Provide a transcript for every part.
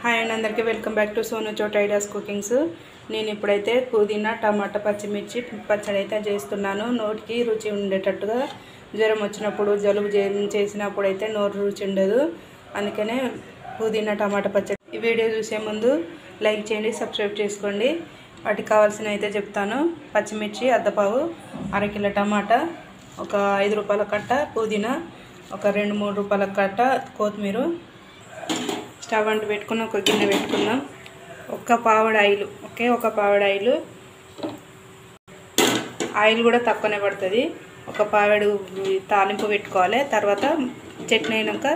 Hi అండి, అందరికీ welcome back to Sonu చోట్ ఐడియాస్ కుకింగ్స్. నేను ఇప్పుడైతే పుదీనా టమాటా పచ్చిమిర్చి పచ్చడి అయితే చేస్తున్నాను. నోటికి రుచి ఉండేటట్టుగా. జ్వరం వచ్చినప్పుడు జలుబు చేసినప్పుడు అయితే నోరు రుచి ఉండదు, అందుకనే పుదీనా టమాటా పచ్చడి. ఈ వీడియో చూసే ముందు లైక్ చేయండి, సబ్స్క్రైబ్ చేసుకోండి. వాటికి కావాల్సిన అయితే చెప్తాను. పచ్చిమిర్చి అద్దపావు, అరకిలో టమాటా, ఒక 5 రూపాయల కట్ట పుదీనా, ఒక 2-3 రూపాయల కట్ట కొత్తిమీర. స్టవ్ అంటు పెట్టుకుని ఒక గిన్నె పెట్టుకుందాం. ఒక పావడ ఆయిల్, ఆయిల్ కూడా తక్కువనే పడుతుంది. ఒక పావడు తాలింపు పెట్టుకోవాలి. తర్వాత చట్నీ అయినాక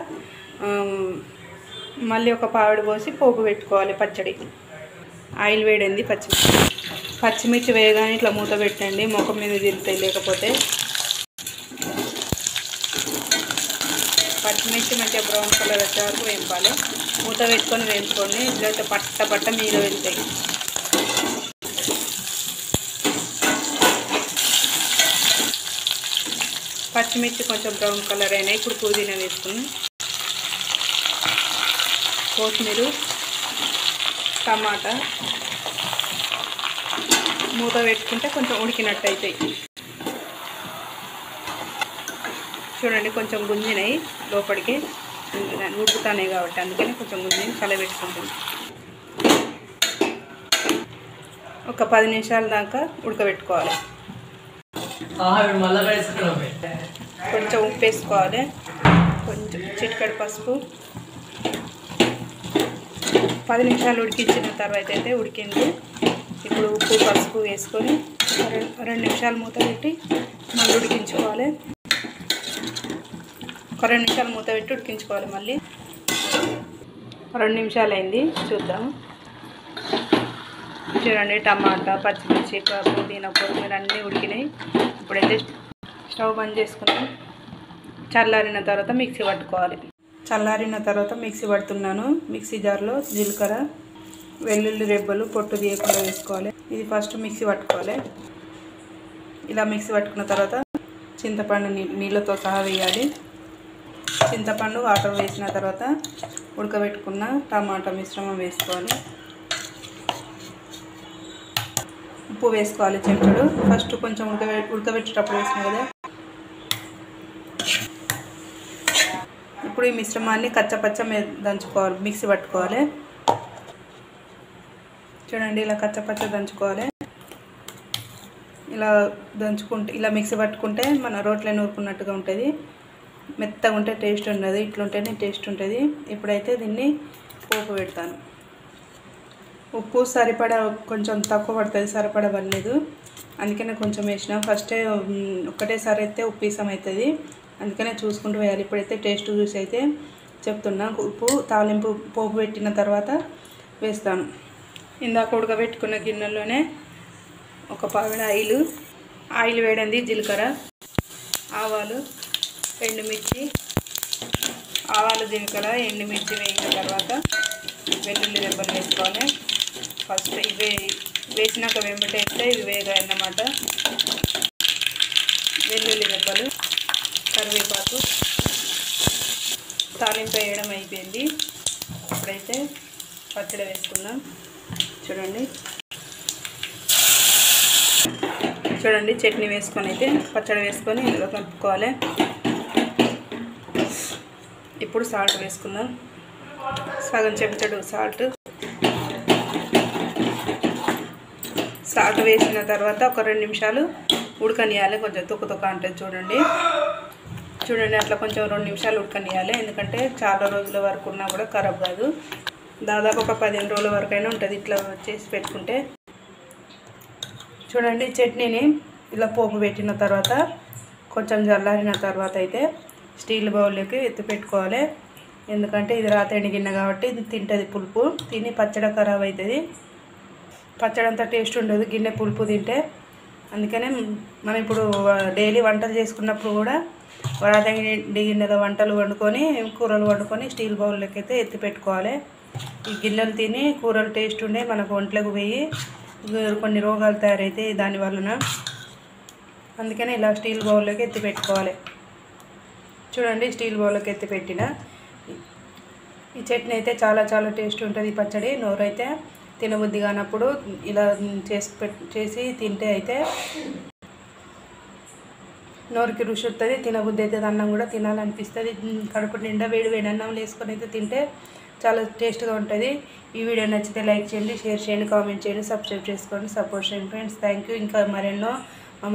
మళ్ళీ ఒక పావడు పోసి పోపు పెట్టుకోవాలి పచ్చడి. ఆయిల్ వేడింది. పచ్చిమిర్చి వేయగానే ఇట్లా మూత పెట్టండి, ముఖం మీద తిరుగుతాయి. లేకపోతే పచ్చిమిర్చి మంచిగా బ్రౌన్ కలర్ వచ్చే వరకు వేయించాలి. మూత పెట్టుకొని వేయించుకోండి, ఇట్లయితే పట్ట మీద వెళ్తాయి. పచ్చిమిర్చి కొంచెం బ్రౌన్ కలర్ అయినాయి. ఇప్పుడు పుదీనా వేసుకుని, కొత్తిమీర, టమాటా మూత పెట్టుకుంటే కొంచెం ఉడికినట్టు అవుతాయి. చూడండి, కొంచెం గుంజినాయి లోపలికి, ఉడుకుతాయి కాబట్టి అందుకని కొంచెం గుంజిని కలబెట్టుకుంటుంది. ఒక 10 నిమిషాల దాకా ఉడకబెట్టుకోవాలి. కొంచెం ఉప్పు వేసుకోవాలి, కొంచెం చిటికెడు పసుపు. 10 నిమిషాలు ఉడికించిన తర్వాత అయితే ఉడికింది. ఇప్పుడు ఉప్పు పసుపు వేసుకొని 2 నిమిషాలు మూత పెట్టి మళ్ళీ ఉడికించుకోవాలి. ఒక 2 నిమిషాలు మూత పెట్టి ఉడికించుకోవాలి. మళ్ళీ 2 నిమిషాలు అయింది, చూద్దాం. చూడండి, టమాటా, పచ్చిమిర్చి, పుదీనా, కొత్తిమీర అన్నీ ఉడికినాయి. ఇప్పుడైతే స్టవ్ బంద్ చేసుకుని చల్లారిన తర్వాత మిక్సీ పట్టుకోవాలి. చల్లారిన తర్వాత మిక్సీ పడుతున్నాను. మిక్సీ జార్లో జీలకర్ర, వెల్లుల్లి రెబ్బలు పొట్టు తీయకుండా వేసుకోవాలి. ఇది ఫస్ట్ మిక్సీ పట్టుకోవాలి. ఇలా మిక్సీ పట్టుకున్న తర్వాత చింతపండు నీళ్ళతో సహా వేయాలి. చింతపండు వాటర్ వేసిన తర్వాత ఉడకబెట్టుకున్న టమాటా మిశ్రమం వేసుకోవాలి. ఉప్పు వేసుకోవాలి చెంచడు. ఫస్ట్ కొంచెం ఉడకబెట్టేటప్పుడు వేసినా కదా. ఇప్పుడు ఈ మిశ్రమాన్ని కచ్చపచ్చ దంచుకోవాలి, మిక్సీ పట్టుకోవాలి. చూడండి, ఇలా కచ్చపచ్చ దంచుకోవాలి. ఇలా దంచుకుంటే, ఇలా మిక్సీ పట్టుకుంటే మన రోట్లో నూరుకున్నట్టుగా ఉంటుంది. మెత్తగా ఉంటే టేస్ట్ ఉండదు, ఇట్లుంటేనే టేస్ట్ ఉంటుంది. ఇప్పుడైతే దీన్ని పోపు పెడతాను. ఉప్పు సరిపడా కొంచెం తక్కువ పడుతుంది, సరిపడా పడలేదు, అందుకనే కొంచెం వేసిన. ఫస్టే ఒకటేసారి అయితే ఉప్పు ఇసం అవుతుంది, అందుకనే చూసుకుంటూ వేయాలి. ఇప్పుడైతే టేస్ట్ చూసి అయితే చెప్తున్నా. ఉప్పు తాలింపు పోపు పెట్టిన తర్వాత వేస్తాను. ఇందాక ఉడకబెట్టుకున్న గిన్నెలోనే ఒక పావిడ ఆయిల్ వేడింది. జీలకర్ర, ఆవాలు, ఎండుమిర్చి, జీలకర్ర, ఎండుమిర్చి వేగిన తర్వాత వెల్లుల్లి రెబ్బలు వేసుకోవాలి. ఫస్ట్ ఇవి వేసినాక వెంబడి వేస్తే ఇవి వేగాయి అన్నమాట. వెల్లుల్లి రెబ్బలు, కరివేపాకు, తాలింపు వేయడం అయిపోయింది. ఇప్పుడైతే పచ్చడి వేసుకుందాం. చూడండి, చట్నీ వేసుకొని అయితే పచ్చడి వేసుకొని ఇందులో కలుపుకోవాలి. ఇప్పుడు సాల్ట్ వేసుకుందాం. సగం చెంచాడు సాల్ట్ వేసిన తర్వాత ఒక 2 నిమిషాలు ఉడకనియాలి. కొంచెం తొక్క ఉంటుంది. చూడండి, అట్లా కొంచెం 2 నిమిషాలు ఉడకనియాలి. ఎందుకంటే చాలా రోజుల వరకు ఉన్నా కూడా ఖరాబ్ కాదు. దాదాపు ఒక 15 రోజుల వరకైనా ఉంటుంది ఇట్లా చేసి పెట్టుకుంటే. చూడండి, చట్నీని ఇలా పోపు పెట్టిన తర్వాత కొంచెం చల్లారిన తర్వాత అయితే స్టీల్ బౌల్లోకి ఎత్తి పెట్టుకోవాలి. ఎందుకంటే ఇది రాతేండి గిన్నె కాబట్టి ఇది తింటుంది పులుపు. తిని పచ్చడి ఖరాబ్ అవుతుంది, పచ్చడి అంతా టేస్ట్ ఉండదు గిన్నె పులుపు తింటే. అందుకనే మనం ఇప్పుడు డైలీ వంటలు చేసుకున్నప్పుడు కూడా రాతేండి గిన్నెలో వంటలు వండుకొని కూరలు వండుకొని స్టీల్ బౌల్లోకి అయితే ఎత్తి పెట్టుకోవాలి. ఈ గిన్నెలు తిని కూరలు టేస్ట్ ఉండే మనకు ఒంట్లోకి పోయి కొన్ని రోగాలు తయారవుతాయి దాని వలన. అందుకనే ఇలా స్టీల్ బౌల్లోకి ఎత్తి పెట్టుకోవాలి. చూడండి, స్టీల్ బౌల్లోకి ఎత్తి పెట్టిన ఈ చట్నీ అయితే చాలా చాలా టేస్ట్ ఉంటుంది. ఈ పచ్చడి నోరైతే తినబుద్ధి కానప్పుడు ఇలా చేసి తింటే అయితే నోరుకి రుచి వస్తుంది, తినబుద్ధి అవుతుంది, అన్నం కూడా తినాలనిపిస్తుంది. కడుపు నిండా వేడి వేడి అన్నం వేసుకొని అయితే తింటే చాలా టేస్ట్గా ఉంటుంది. ఈ వీడియో నచ్చితే లైక్ చేయండి, షేర్ చేయండి, కామెంట్ చేయండి, సబ్స్క్రైబ్ చేసుకోండి, సపోర్ట్ చేయండి ఫ్రెండ్స్. Thank you. ఇంకా మరెన్నో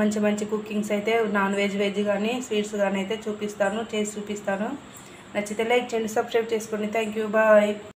మంచి మంచి కుకింగ్స్ అయితే నాన్ వెజ్ కానీ స్వీట్స్ కానీ అయితే చేసి చూపిస్తాను. నచ్చితే లైక్ చేయండి, సబ్స్క్రైబ్ చేసుకోండి. Thank you. బాయ్.